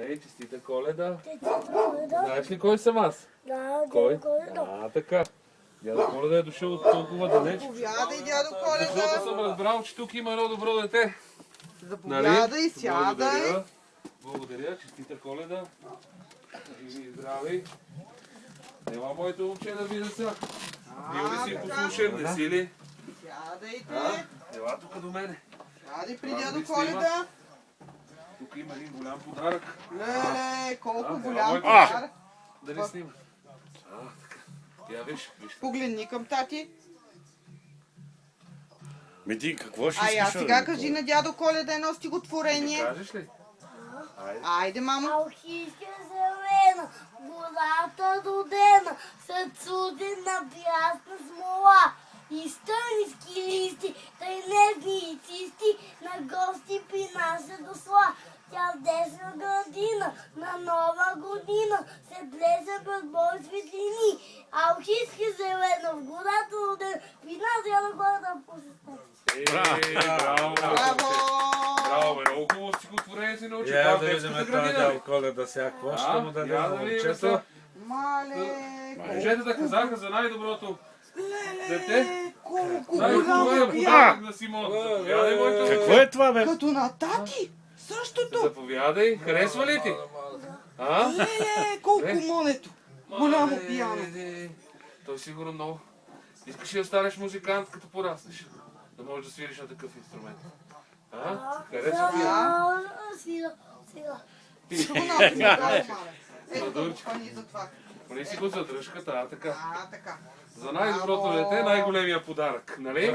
Нали, честита Коледа. Честита Коледа. Знаеш ли кой съм аз? Да, Кой? дядо Коледа. Така. Дядо Коледа е дошъл от толкова далеч. Заповядай, дядо Защото Коледа. съм разбрал, че тук има едно добро дете. Заповядай, сядай. Благодаря. Благодаря, честита Коледа. Живи и здрави. Нема моето момче да видя сега. Бил ли си послушен, не си ли? Сядайте. Ела тук до мене. Сядай при Това дядо ли Коледа. Тук има един голям подарък. Леле, колко Да, голям моето подарък. Дали снима? Така. Я виж. Погледни към тати. Ти какво ще А искаш? сега кажи на дядо Коледа едно Ще стихотворение. кажеш ли? Айде. Айде, мамо. Алхийска зелена, гората родена, след судена бясна смола. И стъниски листи, тъй нежни и чисти, на гости при нас се дошла. Тя в десна градина, на нова година, се блезе пред бой светлини. Алхийска зелена, в гората родена, при нас я да гората посетете. Браво! Браво! Браво, бе, много хубаво стихотворение си научи. Я Това да в видим детската това градина. дядо Коледа сега. Какво ще му даде Я на да видим момчето? сега. Мале, Момчетата казаха за най-доброто дете. леле, колко Това голямо е бял. подарък на Симон. Заповядай, моето Какво е това, бе? Като на тати. Същото. Заповядай. Харесва ли ти? А? Леле, колко Е. монето. Голямо Мале, пияно. Той сигурно много. Искаш ли да станеш музикант, като пораснеш? Да можеш да свириш на такъв инструмент. А? Харесва ти? Сила. Ще го научим, браво, мале. Ето, Задурчик. пани за това. Поне си го задръжката, така. Така. За най-доброто дете, най-големия подарък, нали?